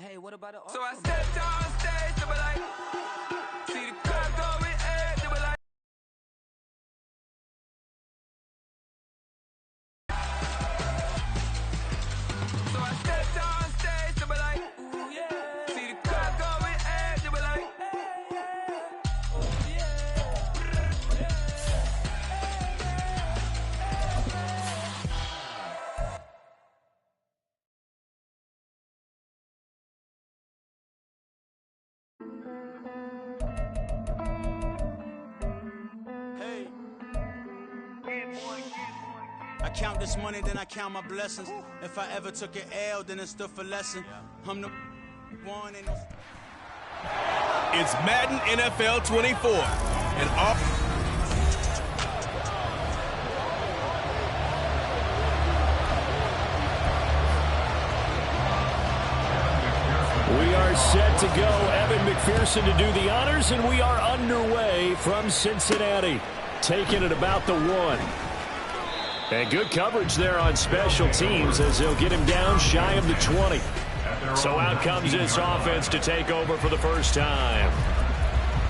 like, hey, what about it? So I stepped on stage, they were like, see the crowd going ahead, they were like. So I stepped on stage, they were like, ooh yeah. See the crowd going ahead, they were like, ooh yeah. Hey. I count this money, then I count my blessings. If I ever took an L, then it stood for lesson. I'm the one and It's Madden NFL 24. And all We are set to go. Evan McPherson to do the honors, and we are underway from Cincinnati. Taking it about the 1. And good coverage there on special teams as they'll get him down shy of the 20. So out comes this offense to take over for the first time.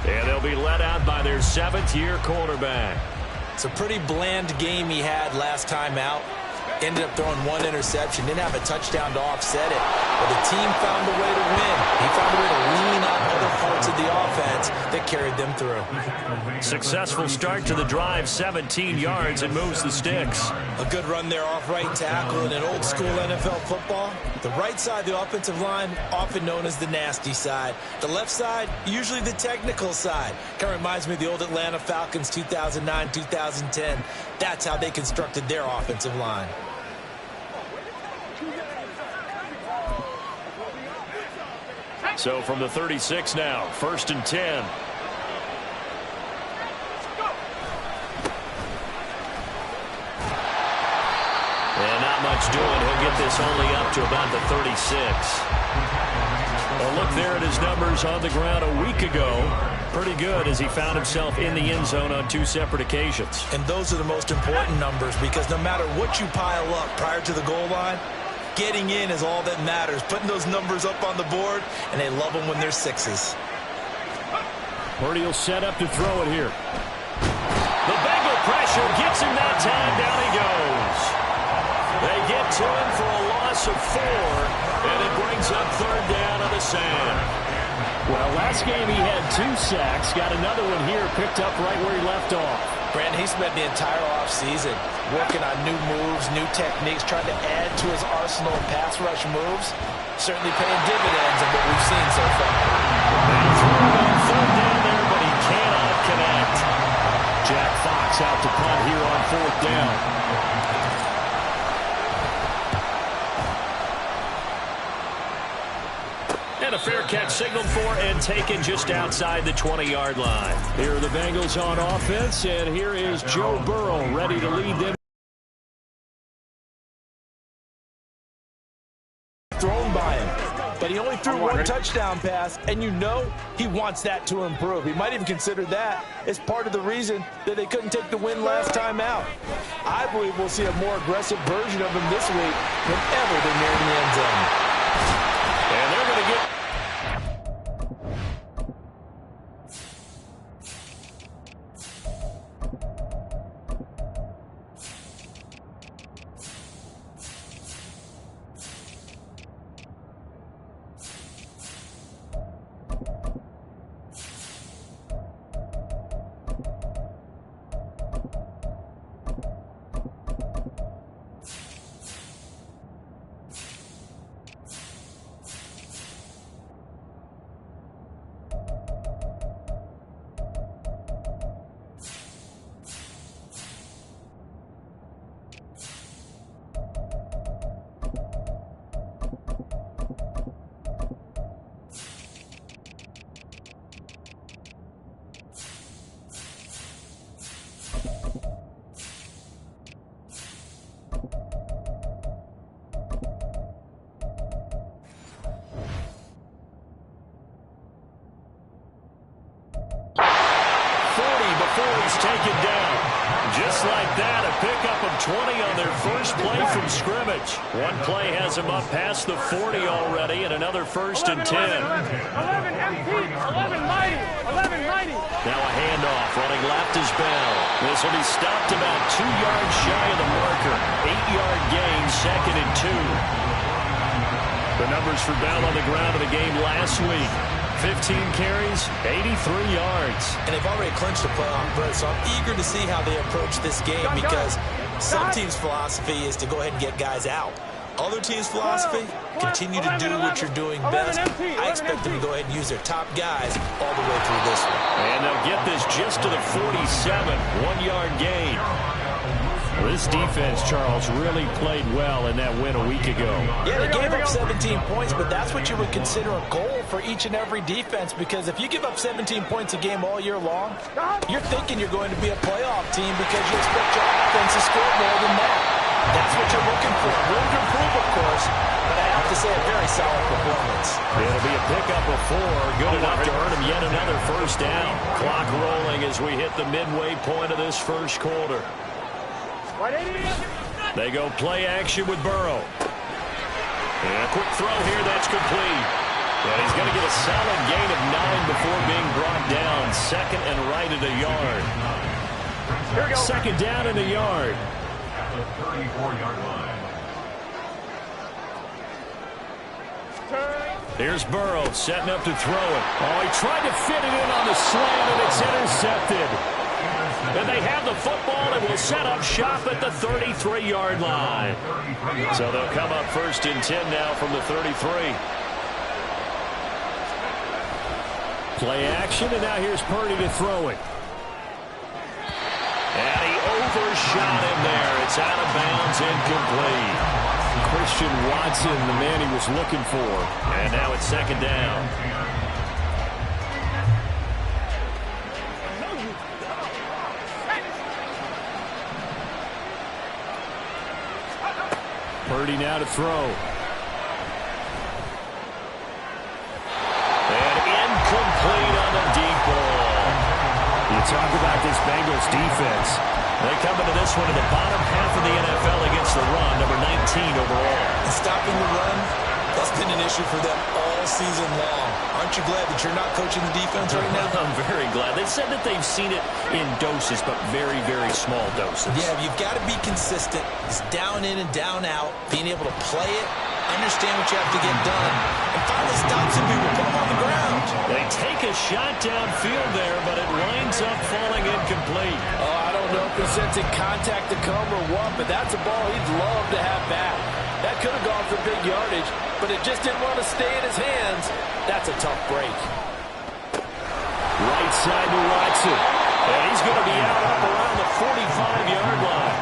And they'll be led out by their 7th-year quarterback. It's a pretty bland game he had last time out. Ended up throwing 1 interception. Didn't have a touchdown to offset it. But the team found a way to win. He found a way to lean on other parts of the offense that carried them through. Successful start to the drive, 17 yards, and moves the sticks. A good run there off right tackle in an old-school NFL football. The right side of the offensive line, often known as the nasty side. The left side, usually the technical side. Kind of reminds me of the old Atlanta Falcons 2009-2010. That's how they constructed their offensive line. So from the 36 now, 1st and 10. And not much doing. He'll get this only up to about the 36. A look there at his numbers on the ground a week ago. Pretty good as he found himself in the end zone on 2 separate occasions. And those are the most important numbers because no matter what you pile up prior to the goal line, getting in is all that matters. Putting those numbers up on the board, and they love them when they're 6s. Purdy will set up to throw it here. The Bengal pressure gets him that time. Down he goes. They get to him for a loss of 4, and it brings up 3rd down on the sand. Well, last game he had 2 sacks. Got another one here, picked up right where he left off. Brandon, he spent the entire offseason working on new moves, new techniques, trying to add to his arsenal of pass rush moves. Certainly paying dividends of what we've seen so far. And throwing on 3rd down there, but he cannot connect. Jack Fox out to punt here on 4th down. And a fair catch signaled for and taken just outside the 20-yard line. Here are the Bengals on offense, and here is Joe Burrow ready to lead them. Thrown by him, but he only threw 1 touchdown pass, and you know he wants that to improve. He might even consider that as part of the reason that they couldn't take the win last time out. I believe we'll see a more aggressive version of him this week whenever they're nearing the end zone. And they're going to get... Taken down. Just like that, a pickup of 20 on their first play from scrimmage. One play has them up past the 40 already, and another 1st and 10. 11 empty, 11 mighty, 11 mighty. Now a handoff, running left is Bell. This will be stopped about 2 yards shy of the marker. 8-yard gain, 2nd and 2. The numbers for Bell on the ground of the game last week. 15 carries, 83 yards. And they've already clinched a playoff berth, so I'm eager to see how they approach this game because some teams' philosophy is to go ahead and get guys out. Other teams' philosophy, continue to do what you're doing best. I expect them to go ahead and use their top guys all the way through this one. And they'll get this just to the 47, 1-yard gain. This defense, Charles, really played well in that win a week ago. Yeah, they gave up 17 points, but that's what you would consider a goal for each and every defense, because if you give up 17 points a game all year long, you're thinking you're going to be a playoff team because you expect your offense to score more than that. That's what you're looking for. Room to improve, of course, but I have to say a very solid performance. It'll be a pickup of 4, good enough to earn them yet another 1st down. Clock rolling as we hit the midway point of this first quarter. They go play action with Burrow. And a quick throw here, that's complete. And he's going to get a solid gain of 9 before being brought down. 2nd and right at a yard. 2nd down and a yard. The 34-yard line. Here's Burrow setting up to throw it. Oh, he tried to fit it in on the slant, and it's intercepted. And they have the football and will set up shop at the 33-yard line. So they'll come up 1st and 10 now from the 33. Play action, and now here's Purdy to throw it. And he overshot him there. It's out of bounds, incomplete. Christian Watson, the man he was looking for. And now it's 2nd down. Purdy now to throw. And incomplete on the deep ball. You talk about this Bengals defense. They come into this one in the bottom half of the NFL against the run, number 19 overall. And stopping the run, that's been an issue for them all season long. Aren't you glad that you're not coaching the defense right now? I'm very glad. They said that they've seen it in doses, but very, very small doses. Yeah, you've got to be consistent. It's down in and down out, being able to play it, understand what you have to get done, and finally stop some people, put them on the ground. They take a shot downfield there, but it winds up falling incomplete. Oh, I don't know if he's sensing contact to come or what, but that's a ball he'd love to have back. That could have gone for big yardage, but it just didn't want to stay in his hands. That's a tough break. Right side to Watson. And he's going to be out up around the 45-yard line.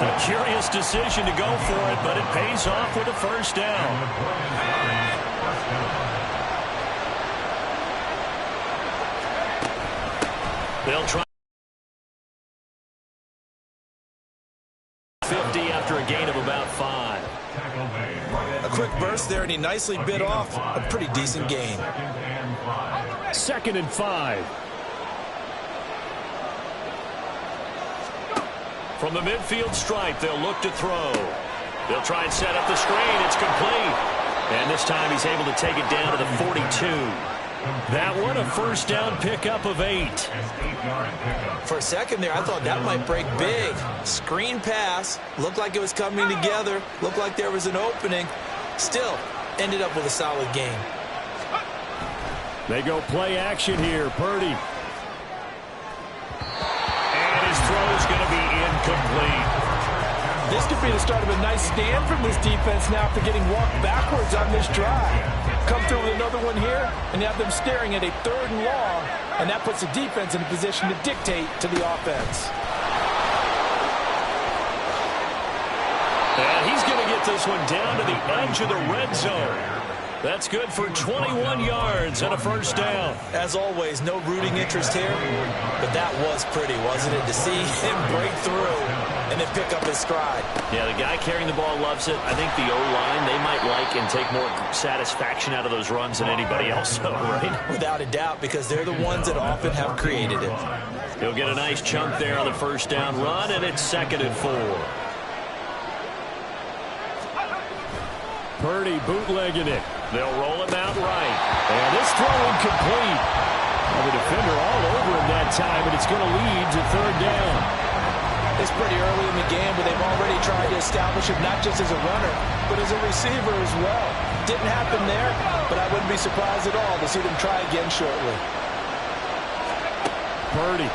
A curious decision to go for it, but it pays off with a 1st down. They'll try 50 after a gain of about 5. A quick burst there, and he nicely bit off a pretty decent gain. 2nd and 5. From the midfield stripe, they'll look to throw. They'll try and set up the screen. It's complete. And this time he's able to take it down to the 42. That one a 1st down pickup of 8. For a second there, I thought that might break big. Screen pass. Looked like it was coming together. Looked like there was an opening. Still, ended up with a solid game. They go play action here. Purdy. And his throw's going to be incomplete. This could be the start of a nice stand from this defense now after getting walked backwards on this drive. Come through with another one here, and you have them staring at a 3rd and long, and that puts the defense in a position to dictate to the offense. And he's going to get this one down to the edge of the red zone. That's good for 21 yards and a first down. As always, no rooting interest here, but that was pretty, wasn't it? To see him break through and then pick up his stride. Yeah, the guy carrying the ball loves it. I think the O-line, they might like and take more satisfaction out of those runs than anybody else, though, right? Without a doubt, because they're the ones that often have created it. He'll get a nice chunk there on the first down run, and it's 2nd and 4. Purdy bootlegging it. They'll roll him out right. And this throw incomplete. The defender all over him that time, and it's going to lead to 3rd down. It's pretty early in the game, but they've already tried to establish him not just as a runner, but as a receiver as well. Didn't happen there, but I wouldn't be surprised at all to see them try again shortly. Purdy.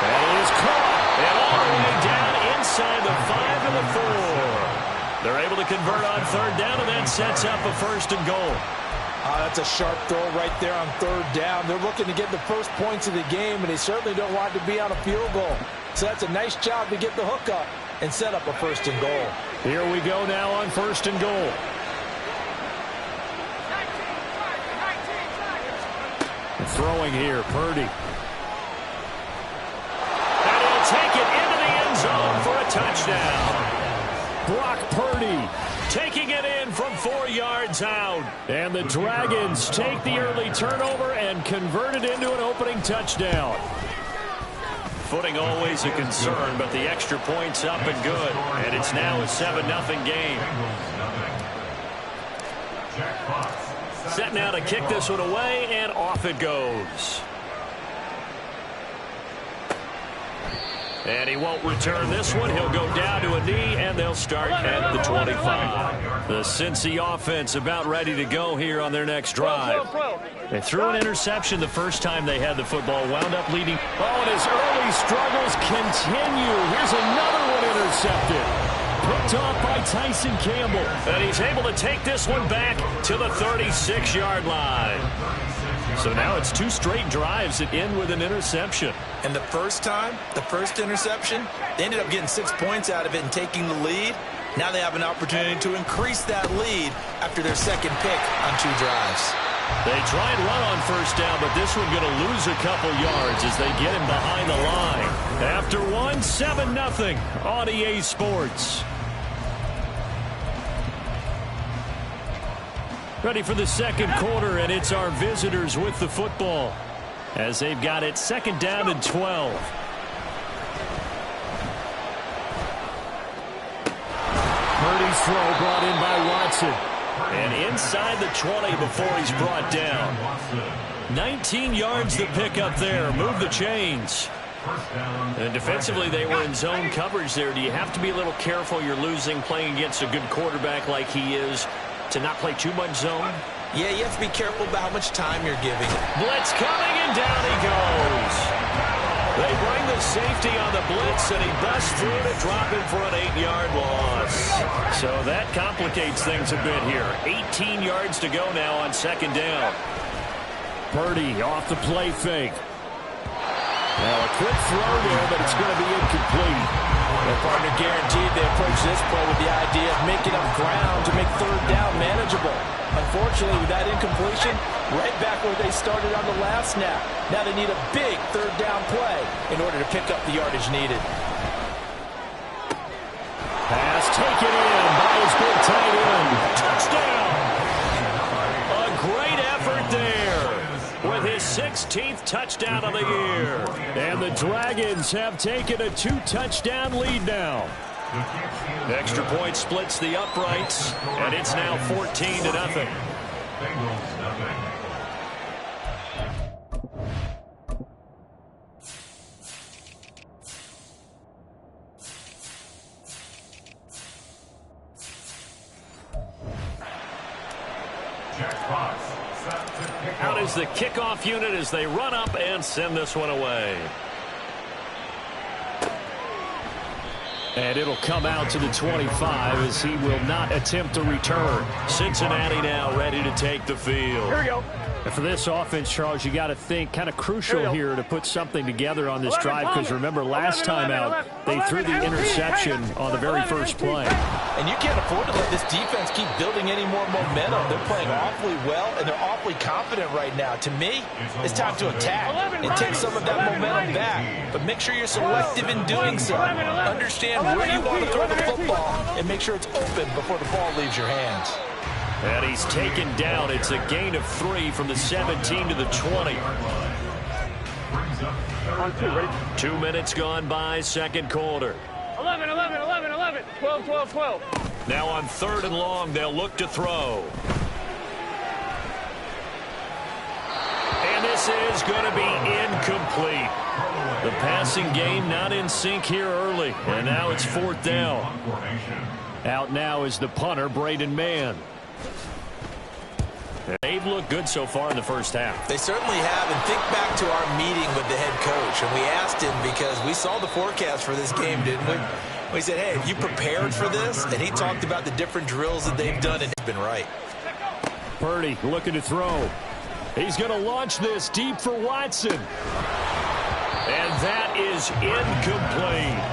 That is caught. And all the way down inside the 5 and the 4. They're able to convert on 3rd down, and that sets up a 1st and goal. That's a sharp throw right there on 3rd down. They're looking to get the first points of the game, and they certainly don't want to be on a field goal. So that's a nice job to get the hook up and set up a 1st and goal. Here we go now on 1st and goal. Throwing here, Purdy. And he'll take it into the end zone for a touchdown. Brock Purdy taking it in from 4 yards out. And the Dragons take the early turnover and convert it into an opening touchdown. Footing always a concern, but the extra point's up and good. And it's now a 7-0 game. Set now to kick this one away, and off it goes. And he won't return this one. He'll go down to a knee, and they'll start at the 25. The Cincy offense about ready to go here on their next drive. They threw an interception the first time they had the football, wound up leading. Oh, and his early struggles continue. Here's another one intercepted. Picked off by Tyson Campbell. And he's able to take this one back to the 36-yard line. So now it's 2 straight drives that end with an interception. And the first time, the first interception, they ended up getting 6 points out of it and taking the lead. Now they have an opportunity to increase that lead after their second pick on 2 drives. They try and run on first down, but this one going to lose a couple yards as they get him behind the line. After 7-0 on EA Sports. Ready for the second quarter, and it's our visitors with the football as they've got it 2nd down and 12. Purdy's throw brought in by Watson. And inside the 20 before he's brought down. 19 yards the pick up there. Move the chains. And defensively, they were in zone coverage there. Do you have to be a little careful? You're losing playing against a good quarterback like he is to not play too much zone? Yeah, you have to be careful about how much time you're giving. Blitz coming, and down he goes. They bring the safety on the blitz, and he busts through to drop him for an 8-yard loss. So that complicates things a bit here. 18 yards to go now on 2nd down. Purdy off the play fake. Now a quick throw there, but it's going to be incomplete. Their partner guaranteed they approach this play with the idea of making up ground to make 3rd down manageable. Unfortunately, with that incompletion, right back where they started on the last snap. Now they need a big 3rd down play in order to pick up the yardage needed. Pass taken in by his big tight end. Touchdown! A great effort there with his 16th touchdown of the year. And the Dragons have taken a 2-touchdown lead now. Extra point splits the uprights, and it's now 14-0. Out is the kickoff unit as they run up and send this one away. And it'll come out to the 25 as he will not attempt to return. Cincinnati now ready to take the field. Here we go. For this offense, Charles, you got to think kind of crucial here to put something together on this drive, because remember last time out they threw the interception on the very first play. And you can't afford to let this defense keep building any more momentum. They're playing awfully well, and they're awfully confident right now. To me, it's time to attack and take some of that momentum back. But make sure you're selective in doing so. Understand where you want to throw the football and make sure it's open before the ball leaves your hands. And he's taken down. It's a gain of 3 from the 17 to the 20. 2 minutes gone by, second quarter. 11, 11, 11, 11. 12, 12, 12. Now on 3rd and long, they'll look to throw. And this is going to be incomplete. The passing game not in sync here early. And now it's 4th down. Out now is the punter, Braden Mann. They've looked good so far in the first half. They certainly have, and think back to our meeting with the head coach, and we asked him because we saw the forecast for this game, didn't we? We said, hey, have you prepared for this? And he talked about the different drills that they've done, and he's been right. Purdy looking to throw. He's going to launch this deep for Watson. And that is incomplete.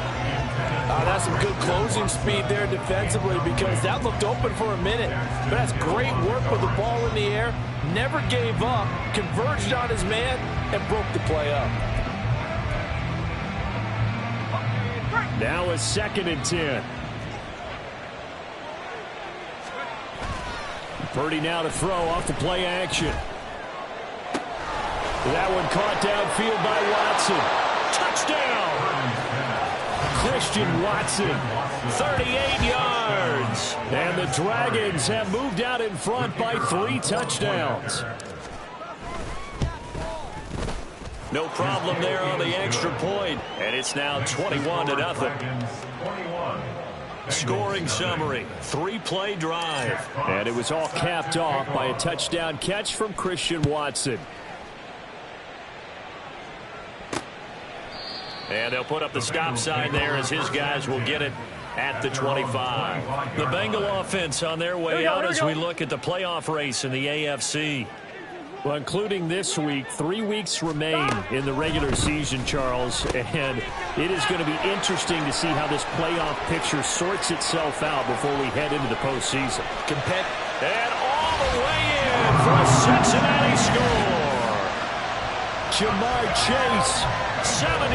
That's some good closing speed there defensively, because that looked open for a minute. But that's great work with the ball in the air. Never gave up, converged on his man, and broke the play up. Now a 2nd and 10. Purdy now to throw off the play action. That one caught downfield by Watson. Touchdown! Christian Watson, 38 yards. And the Dragons have moved out in front by 3 touchdowns. No problem there on the extra point. And it's now 21-0. Scoring summary, 3-play drive. And it was all capped off by a touchdown catch from Christian Watson. And they'll put up the stop sign there as his guys will get it at the 25. The Bengal offense on their way out as we look at the playoff race in the AFC. Well, including this week, 3 weeks remain in the regular season, Charles, and it is going to be interesting to see how this playoff picture sorts itself out before we head into the postseason. And all the way in for a Cincinnati score. Jamar Chase, 75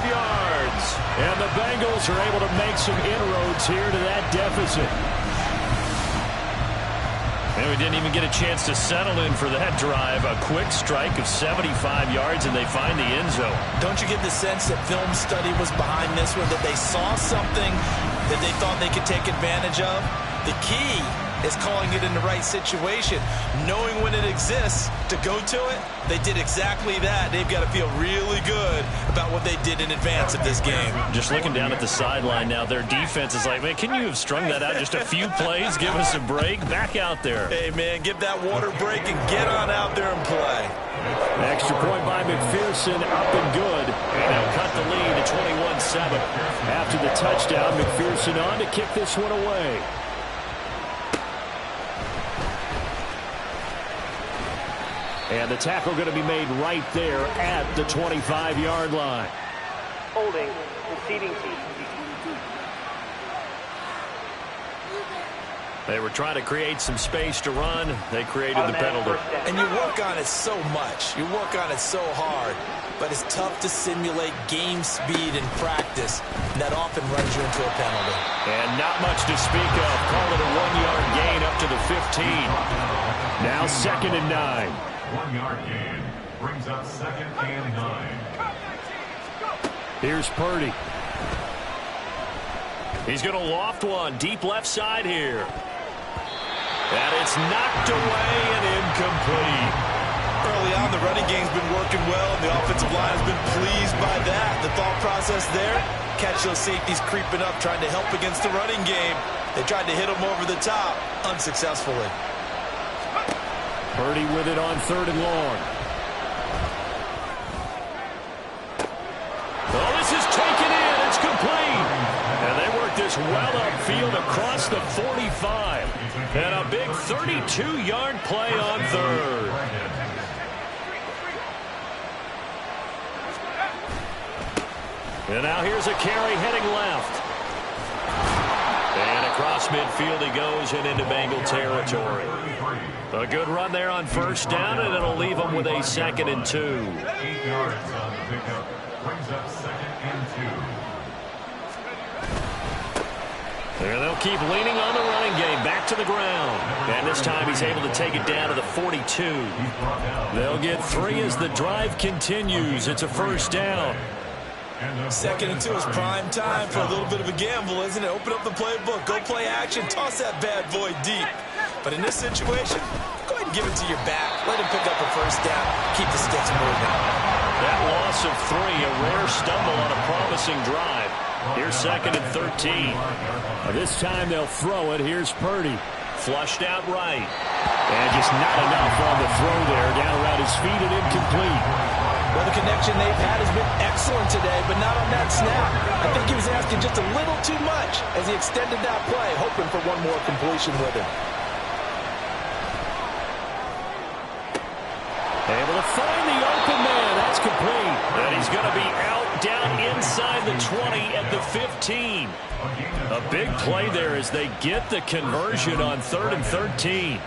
yards. And the Bengals are able to make some inroads here to that deficit. And we didn't even get a chance to settle in for that drive. A quick strike of 75 yards, and they find the end zone. Don't you get the sense that film study was behind this one, that they saw something that they thought they could take advantage of? The key is calling it in the right situation, knowing when it exists to go to it. They did exactly that. They've got to feel really good about what they did in advance of this game. Just looking down at the sideline now, their defense is like, man, can you have strung that out just a few plays? Give us a break. Back out there. Hey, man, give that water break and get on out there and play. Extra point by McPherson, up and good. And they'll cut the lead to 21-7. After the touchdown, McPherson on to kick this one away. And the tackle going to be made right there at the 25-yard line. Holding, conceding team. They were trying to create some space to run. They created the penalty. And you work on it so much. You work on it so hard. But it's tough to simulate game speed in practice. And that often runs you into a penalty. And not much to speak of. Call it a 1-yard gain up to the 15. Now 2nd and 9. 1-yard gain brings up 2nd and 9. Here's Purdy. He's going to loft one deep left side here. And it's knocked away and incomplete. Early on, the running game's been working well, and the offensive line has been pleased by that. The thought process there, catch those safeties creeping up, trying to help against the running game. They tried to hit them over the top, unsuccessfully. Purdy with it on 3rd and long. Oh, this is taken in. It's complete. And they work this well upfield across the 45. And a big 32-yard play on 3rd. And now here's a carry heading left. And across midfield he goes and into Bengal territory. A good run there on first down, and it'll leave him with a 2nd and 2. 8 yards on the pickup. Brings up 2nd and 2. And they'll keep leaning on the running game. Back to the ground. And this time he's able to take it down to the 42. They'll get 3 as the drive continues. It's a first down. 2nd and 2 is prime time for a little bit of a gamble, isn't it? Open up the playbook, go play action, toss that bad boy deep. But in this situation, go ahead and give it to your back. Let him pick up a first down. Keep the sticks moving. That loss of 3, a rare stumble on a promising drive. Here's 2nd and 13. This time they'll throw it. Here's Purdy. Flushed out right. And just not enough on the throw there. Down around his feet and incomplete. Well, the connection they've had has been excellent today, but not on that snap. I think he was asking just a little too much as he extended that play, hoping for one more completion with him. Able to find the open man. That's complete. And he's going to be out down inside the 20 at the 15. A big play there as they get the conversion on 3rd and 13.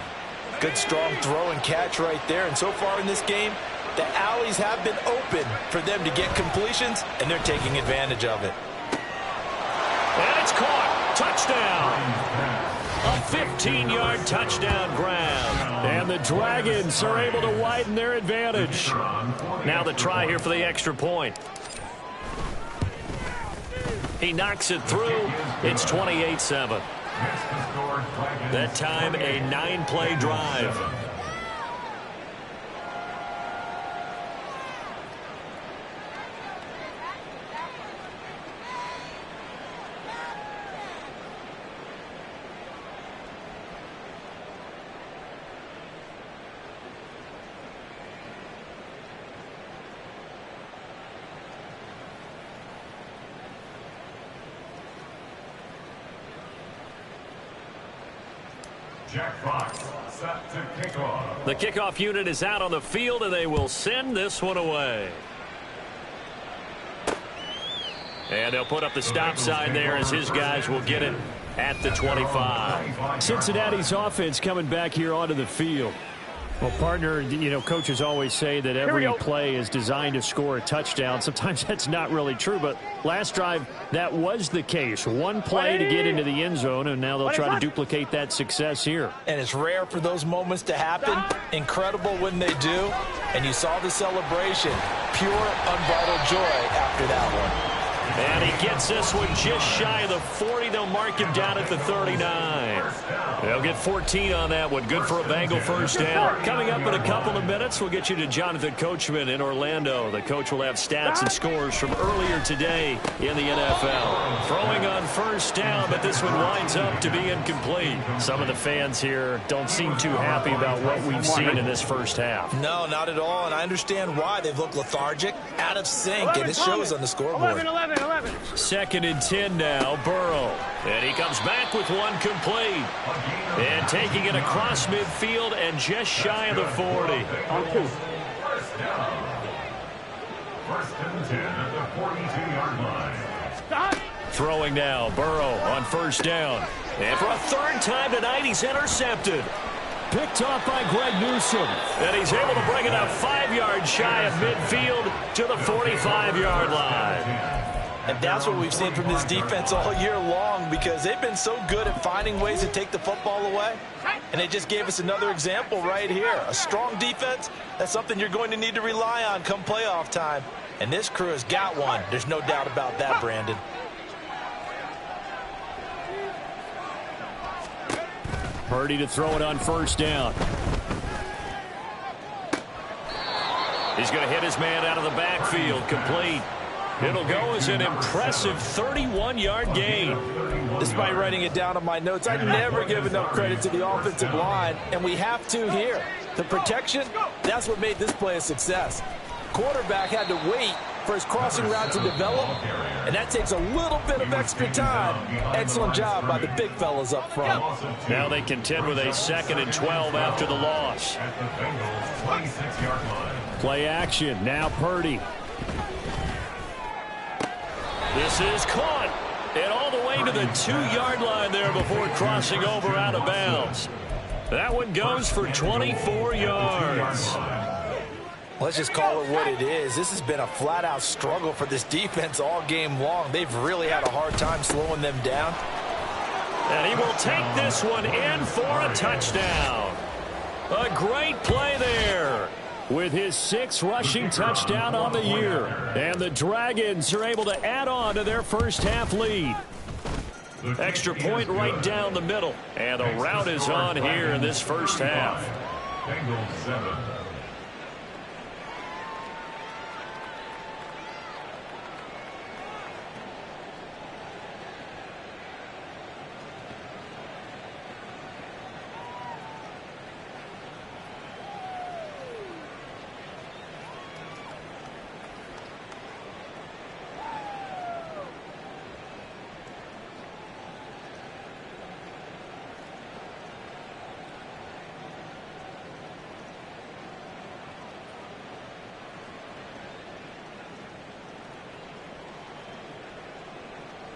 Good strong throw and catch right there. And so far in this game, the alleys have been open for them to get completions, and they're taking advantage of it. And it's caught. Touchdown. A 15-yard touchdown grab. And the Dragons are able to widen their advantage. Now the try here for the extra point. He knocks it through. It's 28-7. That time a 9-play drive. Jack Fox set to kickoff. The kickoff unit is out on the field, and they will send this one away. And they'll put up the stop sign there as his guys will get it at the 25. Cincinnati's offense coming back here onto the field. Well, partner, you know, coaches always say that every play is designed to score a touchdown. Sometimes that's not really true, but last drive, that was the case. One play to get into the end zone, and now they'll try to duplicate that success here. And it's rare for those moments to happen. Incredible when they do. And you saw the celebration. Pure, unbridled joy after that one. And he gets this one just shy of the 40. They'll mark him down at the 39. They'll get 14 on that one. Good for a Bengal first down. Coming up in a couple of minutes, we'll get you to Jonathan Coachman in Orlando. The coach will have stats and scores from earlier today in the NFL. Throwing on first down, but this one winds up to be incomplete. Some of the fans here don't seem too happy about what we've seen in this first half. No, not at all, and I understand why. They've looked lethargic, out of sync, and it shows on the scoreboard. 11. 2nd and 10 now, Burrow. And he comes back with one complete. And taking it across midfield and just shy of the 40. First down. 1st and 10 at the 42-yard line. Throwing now, Burrow on first down. And for a 3rd time tonight, he's intercepted. Picked off by Greg Newsome. And he's able to bring it up 5 yards shy of midfield to the 45-yard line. And that's what we've seen from this defense all year long, because they've been so good at finding ways to take the football away. And they just gave us another example right here. A strong defense, that's something you're going to need to rely on come playoff time. And this crew has got one. There's no doubt about that, Brandon. Purdy to throw it on first down. He's going to hit his man out of the backfield, complete. It'll go as an impressive 31-yard gain. Despite writing it down on my notes, I never give enough credit to the offensive line, and we have to here. The protection, that's what made this play a success. Quarterback had to wait for his crossing route to develop, and that takes a little bit of extra time. Excellent job by the big fellas up front. Now they contend with a 2nd and 12 after the loss. At the Bengals' 26-yard line. Play action. Now Purdy. This is caught. And all the way to the 2-yard line there before crossing over out of bounds. That one goes for 24 yards. Let's just call it what it is. This has been a flat-out struggle for this defense all game long. They've really had a hard time slowing them down. And he will take this one in for a touchdown. A great play there. With his 6th rushing touchdown on the year. And the Dragons are able to add on to their first half lead. Extra point right down the middle. And the route is on here in this first half. Bengals 7.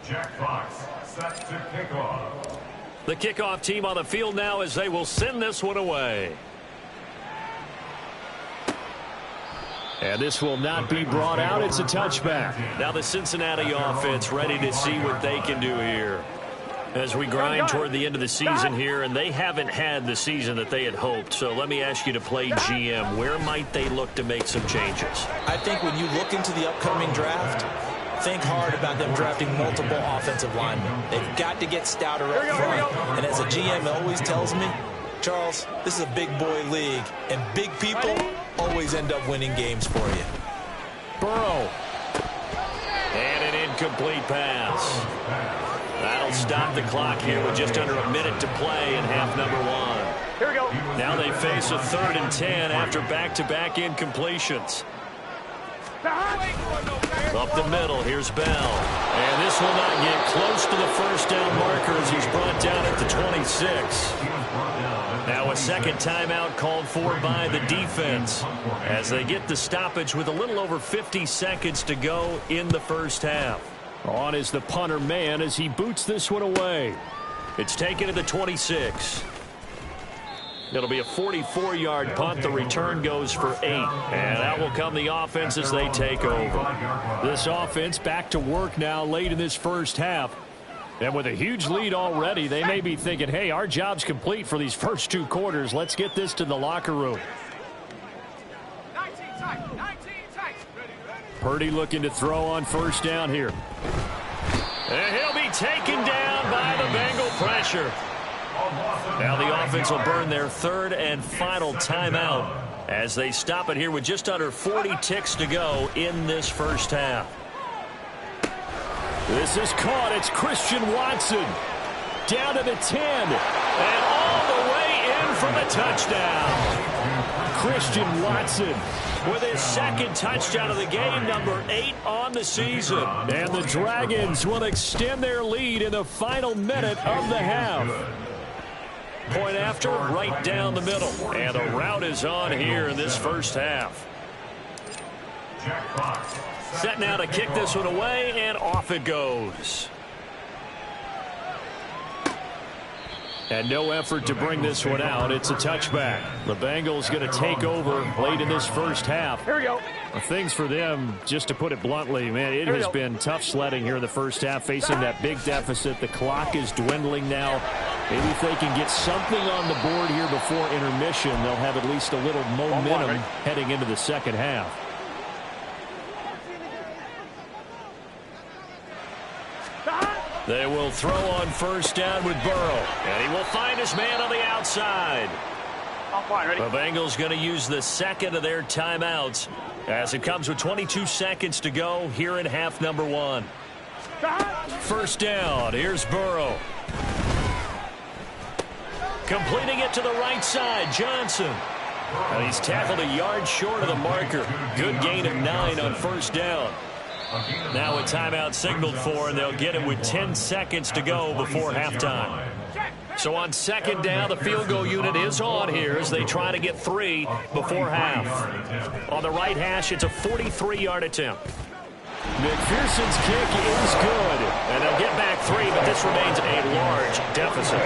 Jack Fox set to kickoff. The kickoff team on the field now as they will send this one away. And this will not be brought out. It's a touchback. Now the Cincinnati offense ready to see what they can do here. As we grind toward the end of the season here, and they haven't had the season that they had hoped. So let me ask you to play GM. Where might they look to make some changes? I think when you look into the upcoming draft, think hard about them drafting multiple offensive linemen. They've got to get stouter up front. And as a GM always tells me, Charles, this is a big boy league, and big people always end up winning games for you. Burrow. And an incomplete pass. That'll stop the clock here with just under a minute to play in half number 1. Here we go. Now they face a 3rd and 10 after back-to-back incompletions. Up the middle, here's Bell. And this will not get close to the first down marker as he's brought down at the 26. Now a second timeout called for by the defense as they get the stoppage with a little over 50 seconds to go in the first half. On is the punter man as he boots this one away. It's taken to the 26. It'll be a 44-yard punt. The return goes for 8. And that will come the offense as they take over. This offense back to work now late in this first half. And with a huge lead already, they may be thinking, hey, our job's complete for these first 2 quarters. Let's get this to the locker room. 19 tight. Purdy looking to throw on first down here. And he'll be taken down by the Bengal pressure. Now the offense will burn their 3rd and final timeout as they stop it here with just under 40 ticks to go in this first half. This is caught. It's Christian Watson. Down to the 10. And all the way in for the touchdown. Christian Watson with his 2nd touchdown of the game, number 8 on the season. And the Dragons will extend their lead in the final minute of the half. Point after, right down the middle. And the route is on here in this first half. Set now to kick this one away, and off it goes. And no effort to bring this one out. It's a touchback. The Bengals going to take over late in this first half. Here we go. Things for them, just to put it bluntly, man, it has been tough sledding here in the first half, facing that big deficit. The clock is dwindling now. Maybe if they can get something on the board here before intermission, they'll have at least a little momentum heading into the second half. They will throw on first down with Burrow. And he will find his man on the outside. The Bengals going to use the 2nd of their timeouts as it comes with 22 seconds to go here in half number 1. First down. Here's Burrow. Completing it to the right side. Johnson. And he's tackled a yard short of the marker. Good gain of 9 on first down. Now a timeout signaled for, and they'll get it with 10 seconds to go before halftime. So on second down, the field goal unit is on here as they try to get 3 before half. On the right hash, it's a 43-yard attempt. McPherson's kick is good. And they'll get back 3, but this remains a large deficit.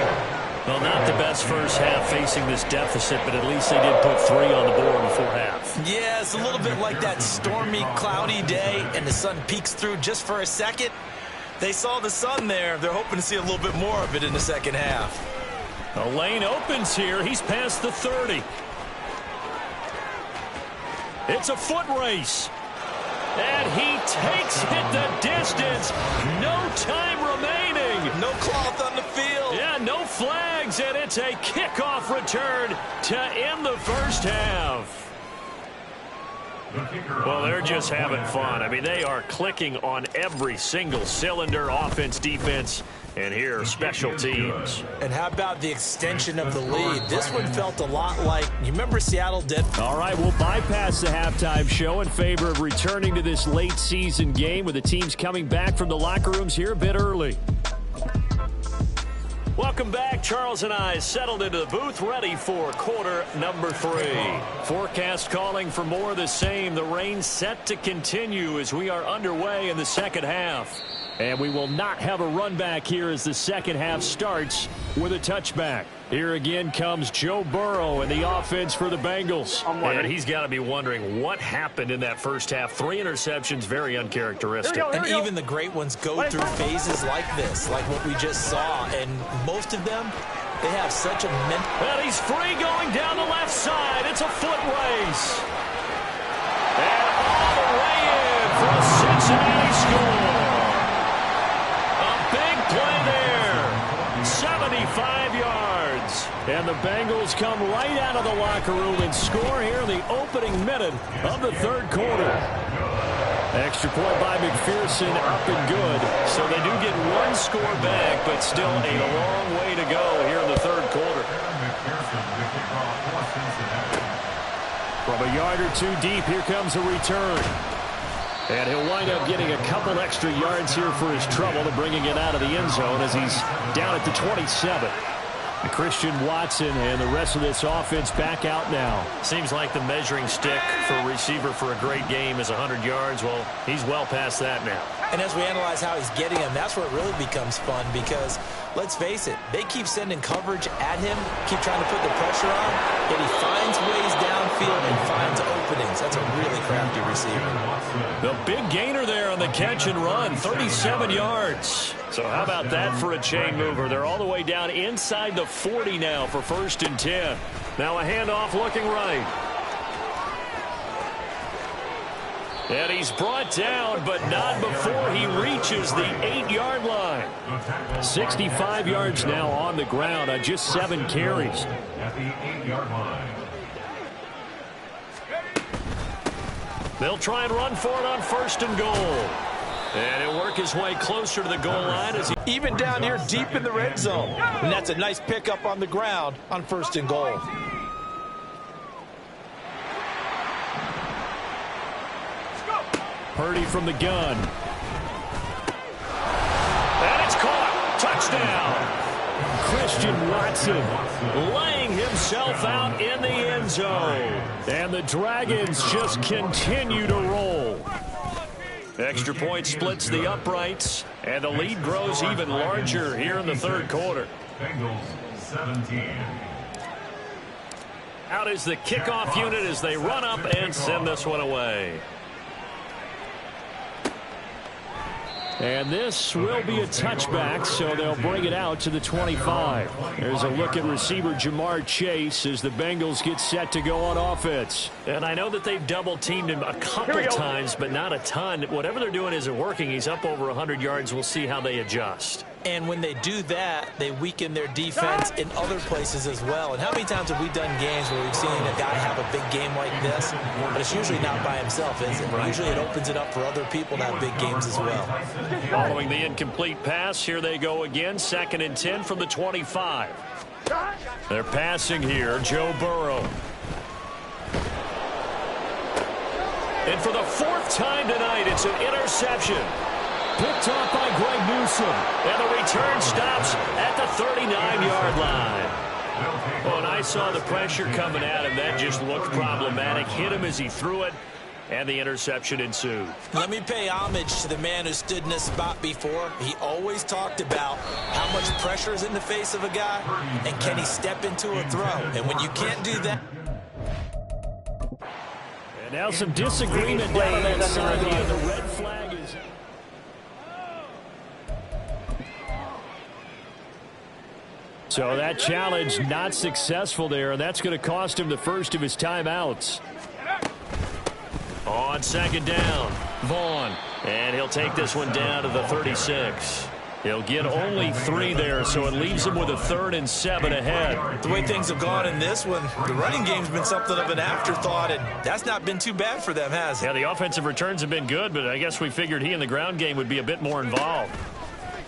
Well, not the best first half facing this deficit, but at least they did put 3 on the board before half. Yeah, it's a little bit like that stormy, cloudy day, and the sun peeks through just for a second. They saw the sun there. They're hoping to see a little bit more of it in the second half. The lane opens here. He's past the 30. It's a foot race. And he takes it the distance. No time remaining. No cloth on the field. Yeah, no flags, and it's a kickoff return to end the first half. Well, they're just having fun. I mean, they are clicking on every single cylinder, offense, defense, and here, special teams. And how about the extension of the lead? This one felt a lot like, you remember Seattle did? All right, we'll bypass the halftime show in favor of returning to this late season game with the teams coming back from the locker rooms here a bit early. Welcome back. Charles and I settled into the booth, ready for quarter number 3. Forecast calling for more of the same. The rain set to continue as we are underway in the second half. And we will not have a run back here as the second half starts with a touchback. Here again comes Joe Burrow and the offense for the Bengals. And he's got to be wondering what happened in that first half. 3 interceptions, very uncharacteristic. And even the great ones go through phases like this, like what we just saw. And most of them, they have such a mental... And he's free going down the left side. It's a foot race. And all the way in for a Cincinnati score. Big play there. 75 yards. And the Bengals come right out of the locker room and score here in the opening minute of the third quarter. Extra point by McPherson, up and good. So they do get 1 score back, but still a long way to go here in the third quarter. From a yard or 2 deep, here comes a return. And he'll wind up getting a couple extra yards here for his trouble and bringing it out of the end zone as he's down at the 27. Christian Watson and the rest of this offense back out now. Seems like the measuring stick for a receiver for a great game is 100 yards. Well, he's well past that now. And as we analyze how he's getting them, that's where it really becomes fun because, let's face it, they keep sending coverage at him, keep trying to put the pressure on, yet he finds ways downfield and finds openings. That's a really crafty receiver. The big gainer there on the catch and run, 37 yards. So how about that for a chain mover? They're all the way down inside the 40 now for 1st and 10. Now a handoff looking right. And he's brought down, but not before he reaches the 8-yard line. 65 yards now on the ground on just 7 carries. At the 8-yard line. They'll try and run for it on 1st and goal. And he'll work his way closer to the goal line as he... Even down here deep in the red zone. And that's a nice pickup on the ground on 1st and goal. Purdy from the gun. And it's caught. Touchdown. Christian Watson laying himself out in the end zone. And the Dragons just continue to roll. Extra point splits the uprights, and the lead grows even larger here in the third quarter. Bengals 17. Out is the kickoff unit as they run up and send this one away. And this will be a touchback, so they'll bring it out to the 25. There's a look at receiver Jamar Chase as the Bengals get set to go on offense. And I know that they've double-teamed him a couple times, but not a ton. Whatever they're doing isn't working. He's up over 100 yards. We'll see how they adjust. And when they do that, they weaken their defense in other places as well. And how many times have we done games where we've seen a guy have a big game like this? But it's usually not by himself, is it? Usually it opens it up for other people to have big games as well. Following the incomplete pass, here they go again. 2nd and 10 from the 25. They're passing here, Joe Burrow. And for the 4th time tonight, it's an interception. Picked off by Greg Newsome. And the return stops at the 39-yard line. Oh, and I saw the pressure coming at him. That just looked problematic. Hit him as he threw it. and the interception ensued. Let me pay homage to the man who stood in this spot before. He always talked about how much pressure is in the face of a guy, and can he step into a throw? And when you can't do that... And now some disagreement down on that sideline. The red flag is... So that challenge not successful there, and that's going to cost him the first of his timeouts. On second down, Vaughn. And he'll take this one down to the 36. He'll get only 3 there, so it leaves him with a 3rd and 7 ahead. The way things have gone in this one, the running game's been something of an afterthought, and that's not been too bad for them, has it? Yeah, the offensive returns have been good, but I guess we figured he in the ground game would be a bit more involved.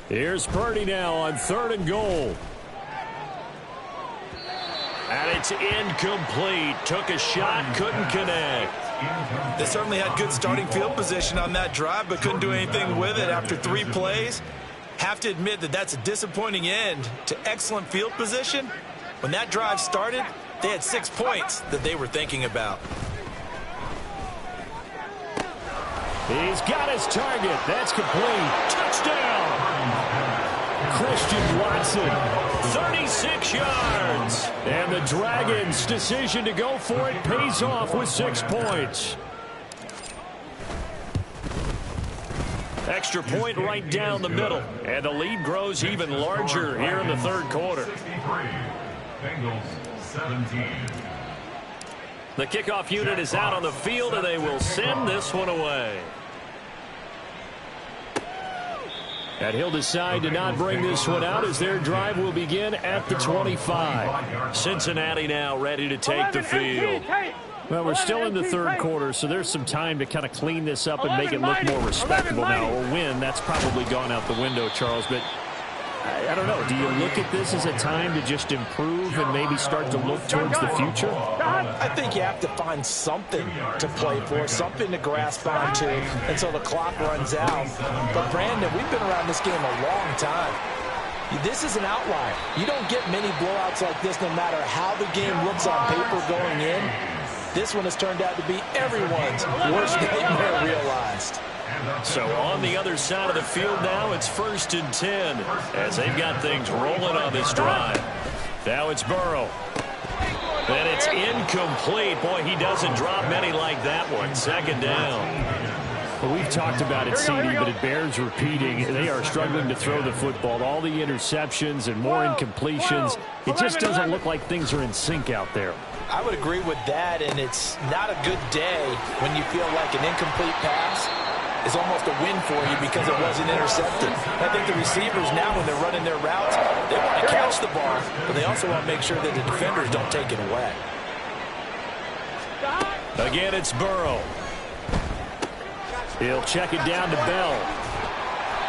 Here's Purdy now on 3rd and goal. And it's incomplete. Took a shot, couldn't connect. They certainly had good starting field position on that drive, but couldn't do anything with it after 3 plays. Have to admit that that's a disappointing end to excellent field position. When that drive started, they had 6 points that they were thinking about. He's got his target. That's complete. Touchdown! Christian Watson. 36 yards. And the Dragons' decision to go for it pays off with 6 points. Extra point right down the middle. And the lead grows even larger here in the 3rd quarter. Bengals 17. The kickoff unit is out on the field, and they will send this one away. And he'll decide to not bring this one out as their drive will begin at the 25. Cincinnati now ready to take the field. Well, we're still in the 3rd quarter, so there's some time to kind of clean this up and make it look more respectable now. A win, that's probably gone out the window, Charles, but I don't know. Do you look at this as a time to just improve and maybe start to look towards the future? I think you have to find something to play for, something to grasp onto until the clock runs out. But, Brandon, we've been around this game a long time. This is an outlier. You don't get many blowouts like this no matter how the game looks on paper going in. This one has turned out to be everyone's worst nightmare realized. So on the other side of the field now, it's 1st and 10 as they've got things rolling on this drive. Now it's Burrow. And it's incomplete. Boy, he doesn't drop many like that one. 2nd down. Well, we've talked about it, CD, but it bears repeating. They are struggling to throw the football. All the interceptions and more incompletions. It just doesn't look like things are in sync out there. I would agree with that, and it's not a good day when you feel like an incomplete pass is almost a win for you because it wasn't intercepted. I think the receivers now, when they're running their routes, they want to catch the ball, but they also want to make sure that the defenders don't take it away. Again, it's Burrow. He'll check it down to Bell.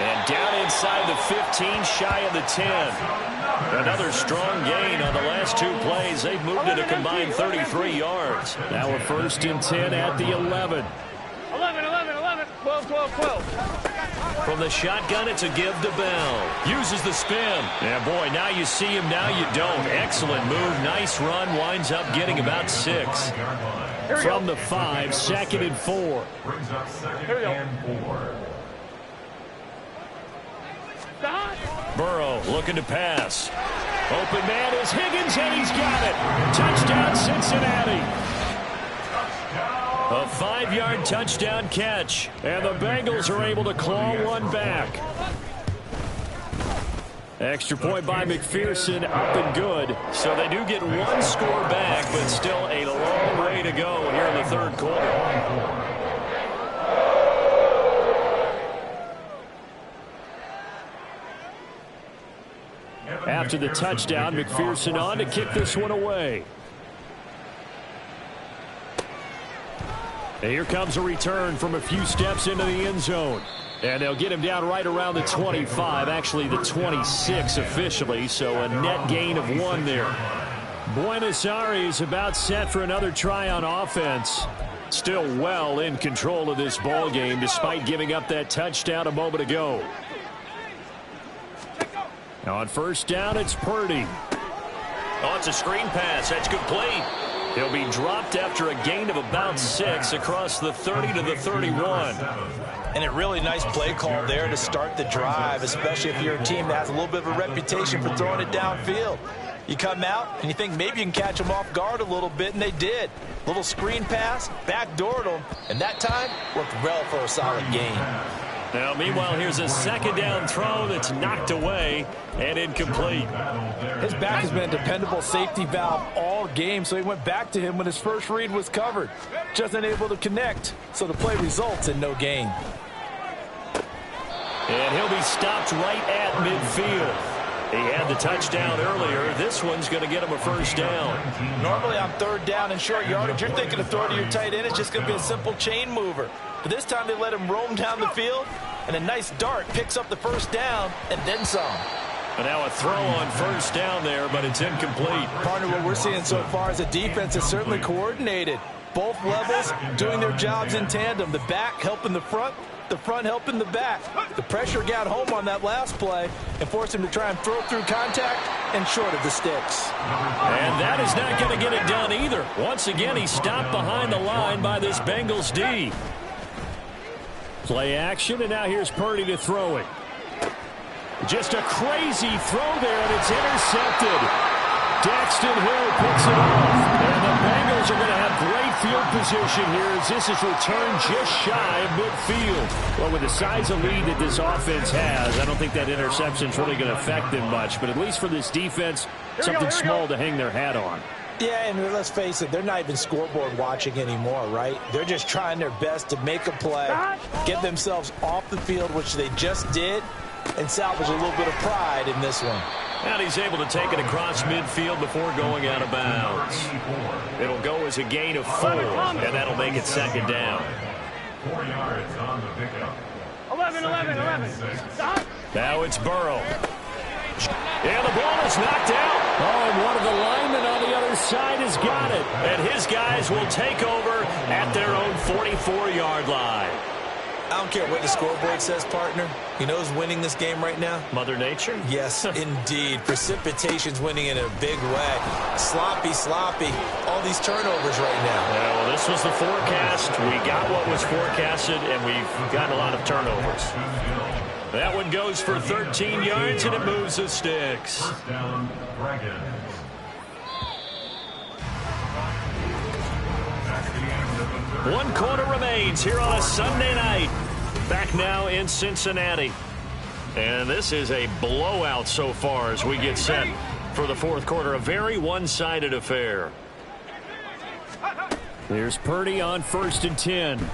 And down inside the 15, shy of the 10. Another strong gain on the last 2 plays. They've moved it a combined 33 yards. Now a 1st and 10 at the 11. 12. From the shotgun, it's a give to Bell. Uses the spin. Yeah, boy, now you see him, now you don't. Excellent move, nice run, winds up getting about 6. From the 5, 2nd and 4. Brings up 2nd and 4. Burrow looking to pass. Open man is Higgins, and he's got it. Touchdown, Cincinnati. A 5-yard touchdown catch. And the Bengals are able to claw one back. Extra point by McPherson, up and good. So they do get 1 score back, but still a long way to go here in the 3rd quarter. After the touchdown, McPherson on to kick this one away. And here comes a return from a few steps into the end zone. And they'll get him down right around the 25, actually the 26 officially, so a net gain of 1 there. Buenos Aires about set for another try on offense. Still well in control of this ball game despite giving up that touchdown a moment ago. On 1st down, it's Purdy. Oh, it's a screen pass. That's complete. He'll be dropped after a gain of about 6 across the 30 to the 31. And a really nice play call there to start the drive, especially if you're a team that has a little bit of a reputation for throwing it downfield. You come out and you think maybe you can catch them off guard a little bit, and they did. Little screen pass, backdoored them, and that time worked well for a solid gain. Now, meanwhile, here's a second down throw that's knocked away and incomplete. His back has been a dependable safety valve all game, so he went back to him when his first read was covered. Just unable to connect, so the play results in no gain. And he'll be stopped right at midfield. He had the touchdown earlier. This one's going to get him a first down. Normally on third down and short yardage, you're thinking of throwing to your tight end. It's just going to be a simple chain mover. But this time they let him roam down the field, and a nice dart picks up the first down and then some. And now a throw on first down there, but it's incomplete. Partner, what we're seeing so far is a defense that's certainly coordinated. Both levels doing their jobs in tandem. The back helping the front helping the back. The pressure got home on that last play and forced him to try and throw through contact and short of the sticks. And that is not going to get it done either. Once again, he's stopped behind the line by this Bengals D. Play action, and now here's Purdy to throw it. Just a crazy throw there, and it's intercepted. Daxton Hill picks it off. And the Bengals are going to have great field position here as this is returned just shy of midfield. Well, with the size of lead that this offense has, I don't think that interception's really going to affect them much. But at least for this defense, something small to hang their hat on. Yeah, and let's face it, they're not even scoreboard watching anymore, right? They're just trying their best to make a play, get themselves off the field, which they just did, and salvage a little bit of pride in this one. And he's able to take it across midfield before going out of bounds. It'll go as a gain of 4, and that'll make it second down. 4 yards on the pickup. 11. Stop. Now it's Burrow. And the ball is knocked out. Oh, and one of the linemen on the other side has got it. And his guys will take over at their own 44-yard line. I don't care what the scoreboard says, partner. You know who's winning this game right now? Mother Nature? Yes, indeed. Precipitation's winning in a big way. Sloppy. All these turnovers right now. Yeah, well, this was the forecast. We got what was forecasted, and we've got a lot of turnovers. That one goes for 13 yards, and it moves the sticks. First down, Dragons. 1 quarter remains here on a Sunday night. Back now in Cincinnati. And this is a blowout so far as we get set for the fourth quarter. A very one-sided affair. Here's Purdy on 1st and 10.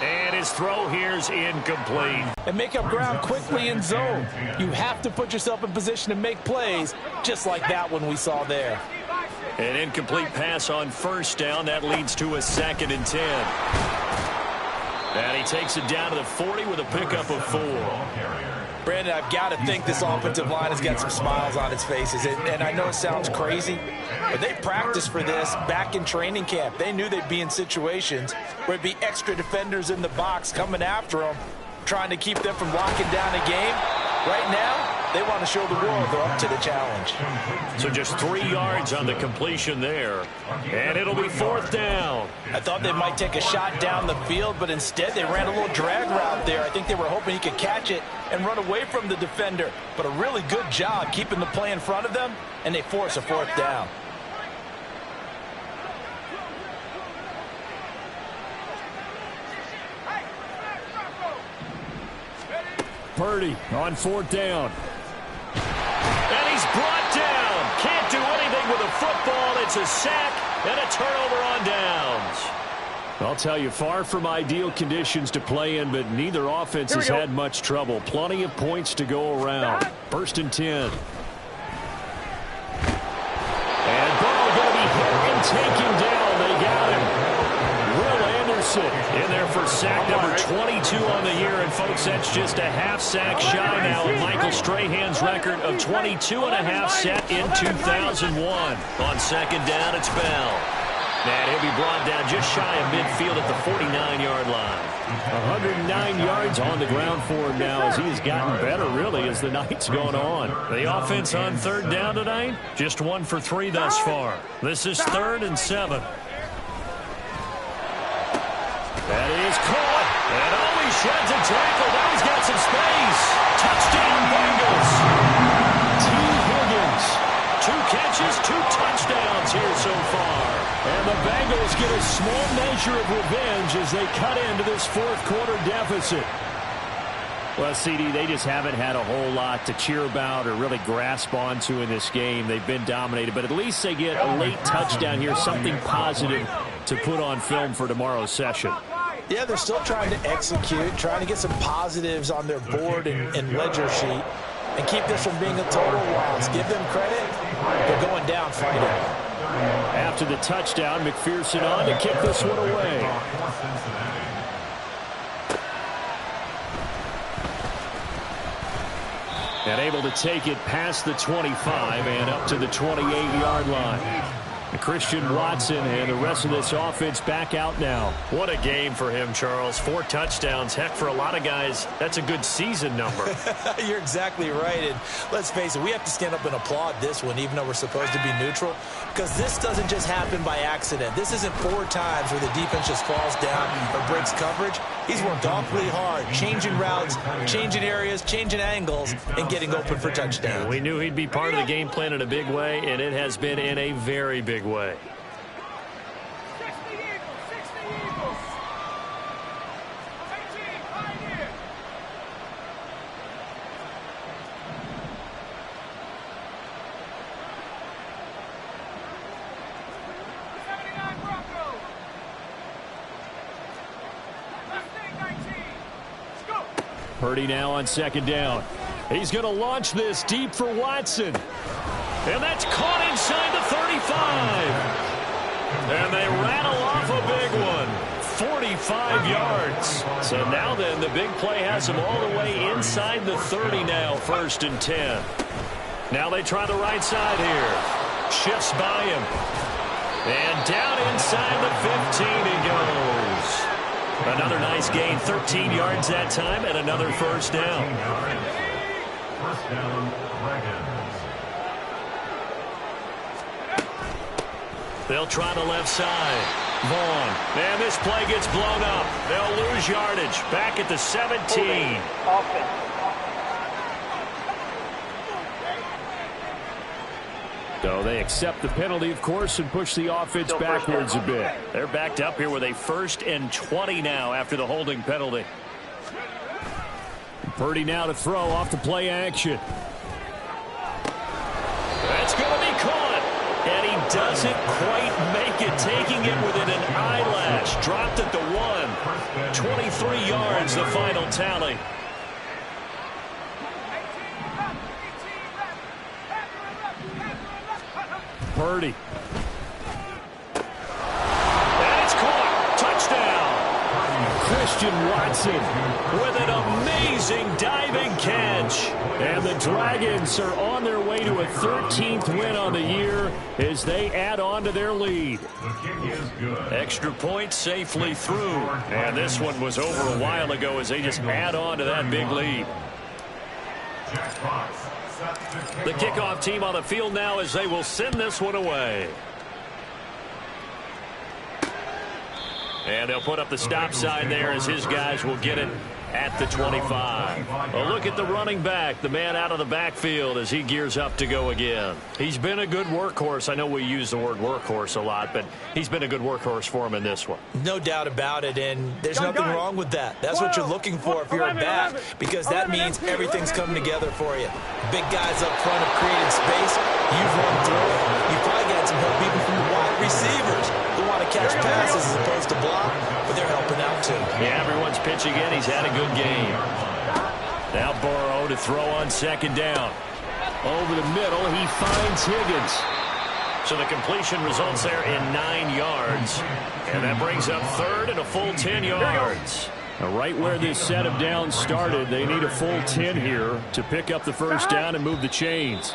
And his throw here's incomplete. And make up ground quickly in zone. You have to put yourself in position to make plays just like that one we saw there. An incomplete pass on 1st down. That leads to a 2nd and 10. And he takes it down to the 40 with a pickup of 4. Brandon, I've got to think this offensive line has got some smiles on its faces. And I know it sounds crazy, but they practiced for this back in training camp. They knew they'd be in situations where it'd be extra defenders in the box coming after them, trying to keep them from locking down a game. Right now, they want to show the world they're up to the challenge. So just 3 yards on the completion there. And it'll be 4th down. I thought they might take a shot down the field, but instead they ran a little drag route there. I think they were hoping he could catch it and run away from the defender. But a really good job keeping the play in front of them, and they force a 4th down. Purdy on 4th down. And he's brought down. Can't do anything with a football. It's a sack and a turnover on downs. I'll tell you, far from ideal conditions to play in, but neither offense has had much trouble. Plenty of points to go around. 1st and 10. And Burrow going to be hit and taken down. They got him. Will Anderson in there for sack number 22 on the year. And, folks, that's just a half sack shy now of Michael Strahan's record of 22.5 set in 2001. On 2nd down, it's Bell. And he'll be brought down just shy of midfield at the 49-yard line. 109 yards on the ground for him now as he has gotten better, really, as the night's gone on. The offense on third down tonight, just 1 for 3 thus far. This is 3rd and 7. That is caught. And he sheds a tackle. Now he's got some space. Touchdown, Bengals. T. Higgins. 2 catches, 2 touchdowns here so far. And the Bengals get a small measure of revenge as they cut into this fourth-quarter deficit. Well, CD, they just haven't had a whole lot to cheer about or really grasp onto in this game. They've been dominated, but at least they get a late touchdown here, something positive to put on film for tomorrow's session. Yeah, they're still trying to execute, trying to get some positives on their board and ledger sheet and keep this from being a total loss. Give them credit. They're going down fighting. After the touchdown, McPherson on to kick this one away. And able to take it past the 25 and up to the 28-yard line. Christian Watson and the rest of this offense back out now. What a game for him, Charles. 4 touchdowns. Heck, for a lot of guys, that's a good season number. You're exactly right. And let's face it, we have to stand up and applaud this one, even though we're supposed to be neutral, because this doesn't just happen by accident. This isn't 4 times where the defense just falls down or breaks coverage. He's worked awfully hard, changing routes, changing areas, changing angles, and getting open for touchdowns. We knew he'd be part of the game plan in a big way, and it has been in a very big way. 60 Eagles. 18, Pioneer. Broncos. Mustang 19. Let's go. Purdy now on second down. He's going to launch this deep for Watson. And that's caught inside the 35. And they rattle off a big one. 45 yards. So now then, the big play has them all the way inside the 30 now, 1st and 10. Now they try the right side here. Shifts by him. And down inside the 15 he goes. Another nice gain, 13 yards that time, and another 1st down. First down, Dragons. They'll try the left side. Vaughn. And this play gets blown up. They'll lose yardage. Back at the 17. So they accept the penalty, of course, and push the offense backwards a bit. They're backed up here with a 1st and 20 now after the holding penalty. Purdy now to throw off the play action. That's going to be caught. And he doesn't quite make it, taking it within an eyelash. Dropped at the 1. 23 yards, the final tally. Purdy. And it's caught. Touchdown. Christian Watson with an amazing diving catch. And the Dragons are on their way to a 13th win on the year as they add on to their lead. The kick is good. Extra point safely through. And this one was over a while ago as they just add on to that big lead. Jackpots. The kickoff team on the field now as they will send this one away. And they'll put up the stop sign there as his guys will get it at the 25. Well, look at the running back, the man out of the backfield as he gears up to go again. He's been a good workhorse. I know we use the word workhorse a lot, but he's been a good workhorse for him in this one. No doubt about it, and there's nothing wrong with that. That's what you're looking for if you're a back, because that means everything's coming together for you. Big guys up front have created space. You've run through it. You've probably got some help even from the wide receivers who want to catch passes as opposed to block, but they're helping out too. Yeah, everyone's pitching in. He's had a good game. Now Burrow to throw on second down. Over the middle, he finds Higgins. So the completion results there in 9 yards. And that brings up 3rd and a full 10 yards. Now, right where this set of downs started, they need a full 10 here to pick up the 1st down and move the chains.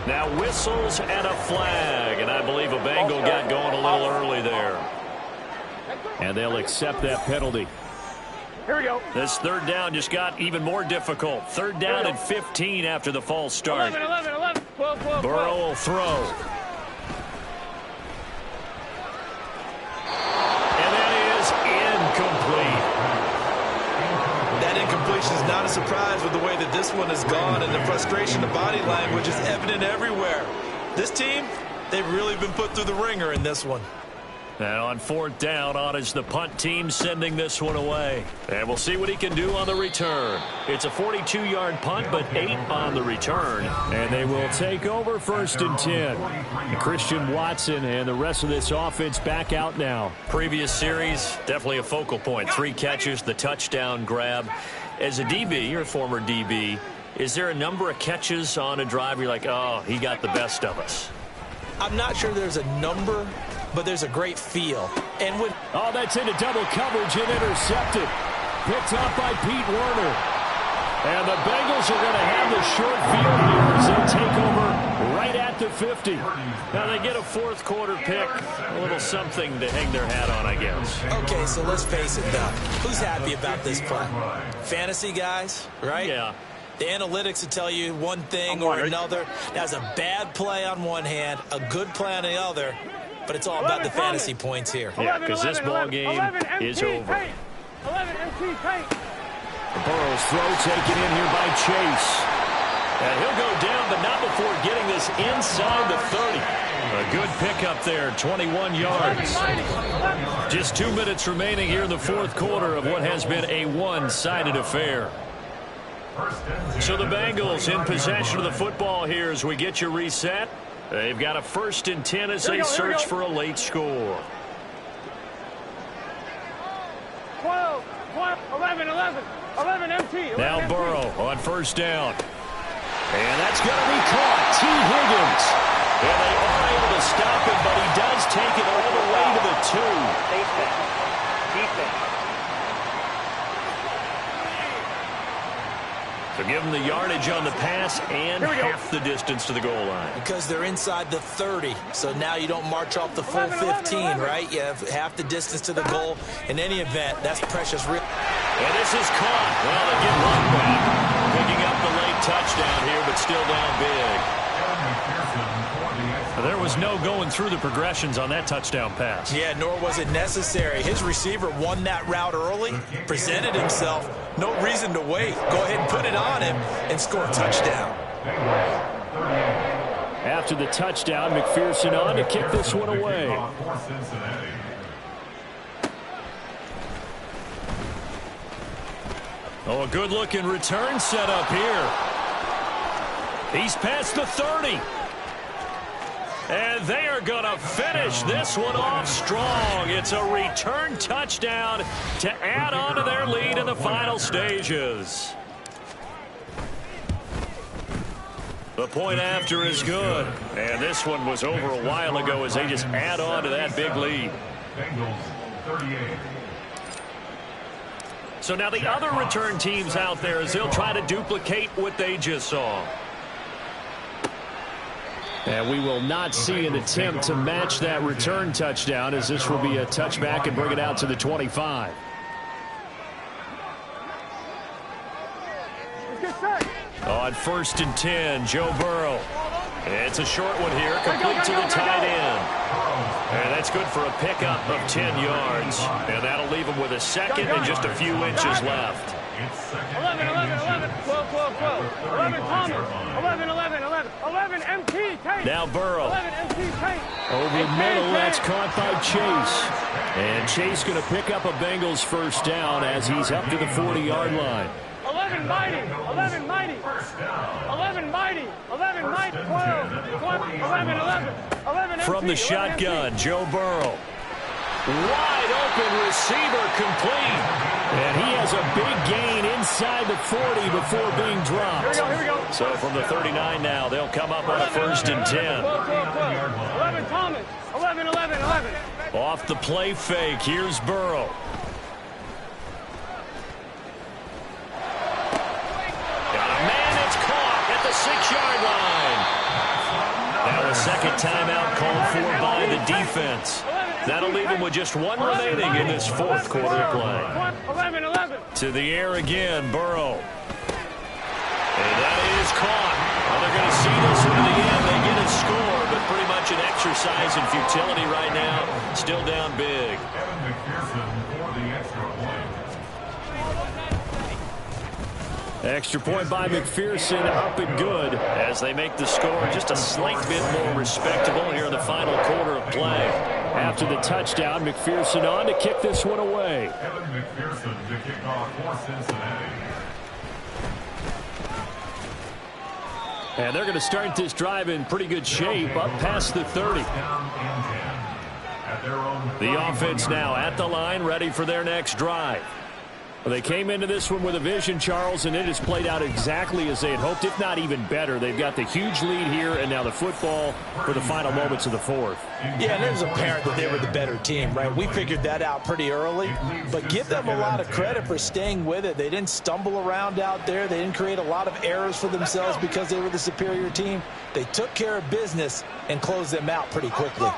Now whistles and a flag, and I believe a Bengal got going a little early there. And they'll accept that penalty. Here we go. This third down just got even more difficult. Third down and 15 after the false start. 11, 12. Burrow will throw. And that is incomplete. That incompletion is not a surprise with the way that this one has gone, and the frustration, the body language is evident everywhere. This team, they've really been put through the ringer in this one. And on fourth down, on is the punt team sending this one away. And we'll see what he can do on the return. It's a 42-yard punt, but 8 on the return. And they will take over 1st and 10. Christian Watson and the rest of this offense back out now. Previous series, definitely a focal point. 3 catches, the touchdown grab. As a DB, or former DB, is there a number of catches on a drive where you're like, oh, he got the best of us? I'm not sure there's a number, but there's a great feel. And when that's into double coverage and intercepted. Picked up by Pete Werner. And the Bengals are going to have the short field here as they take over right at the 50. Now they get a fourth quarter pick. A little something to hang their hat on, I guess. Okay, so let's face it, though. Who's happy about this play? Fantasy guys, right? Yeah. The analytics will tell you one thing or another. That's a bad play on one hand, a good play on the other, but it's all about the fantasy points here. Yeah, because this ball game is over. 11 MT Tate. Burrow's throw taken in here by Chase. And he'll go down, but not before getting this inside the 30. A good pickup there, 21 yards. Just 2 minutes remaining here in the fourth quarter of what has been a one-sided affair. So the Bengals in possession of the football here as we get you reset. They've got a 1st and 10 as they search for a late score. 12, 11 MT. Now Burrow on 1st down. And that's going to be caught. T. Higgins. And they are able to stop him, but he does take it all the way to the 2. So give them the yardage on the pass and half the distance to the goal line. Because they're inside the 30, so now you don't march off the full 15, right? You have half the distance to the goal. In any event, that's precious. And this is caught. Well, they get one back. Picking up the late touchdown here, but still down big. There was no going through the progressions on that touchdown pass. Yeah, nor was it necessary. His receiver won that route early, presented himself. No reason to wait. Go ahead and put it on him and score a touchdown. After the touchdown, McPherson on to kick this one away. Oh, a good-looking return set up here. He's past the 30. And they are going to finish this one off strong. It's a return touchdown to add on to their lead in the final stages. The point after is good. And this one was over a while ago as they just add on to that big lead. Bengals 38. So now the other return teams out there as they'll try to duplicate what they just saw. And we will not see an attempt to match that return touchdown as this will be a touchback and bring it out to the 25. On 1st and 10, Joe Burrow. It's a short one here, complete to the tight end. And that's good for a pickup of 10 yards. And that'll leave him with a second and just a few inches left. 11, 12, 11 Thomas, 11 MT Tate. Now Burrow. 11 MT Tate. Over the middle, that's caught by Chase. And Chase going to pick up a Bengals 1st down as he's up to the 40-yard line. 11 mighty, 11 mighty, 11 mighty, 11 mighty, 12, 11 From the shotgun, Joe Burrow. Wide open receiver complete. And he has a big gain inside the 40 before being dropped. Here we go. So from the 39 now, they'll come up on a 1st and 10. 11 Thomas, 11. Off the play fake, here's Burrow. Got a man that's caught at the 6-yard line. pocket timeout called for by the defense. That'll leave him with just one remaining in this fourth quarter of play. 11. To the air again, Burrow. And that is caught. Well, they're going to see this one to the end. They get a score, but pretty much an exercise in futility right now. Still down big. Evan McPherson for the extra point. Extra point by McPherson, up and good. As they make the score just a slight bit more respectable here in the final quarter of play. After the touchdown, McPherson on to kick this one away. Evan McPherson to kick off for Cincinnati. And they're going to start this drive in pretty good shape, up past the 30. The offense now at the line, ready for their next drive. Well, they came into this one with a vision, Charles, and it has played out exactly as they had hoped, if not even better. They've got the huge lead here, and now the football for the final moments of the fourth. Yeah, and it was apparent that they were the better team, right? We figured that out pretty early, but give them a lot of credit for staying with it. They didn't stumble around out there. They didn't create a lot of errors for themselves because they were the superior team. They took care of business and closed them out pretty quickly.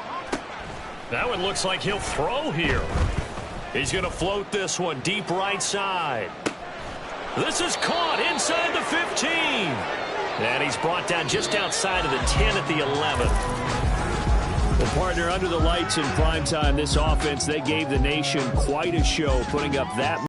That one looks like he'll throw here. He's going to float this one deep right side. This is caught inside the 15. And he's brought down just outside of the 10 at the 11. Well, partner, under the lights in primetime, this offense, they gave the nation quite a show, putting up that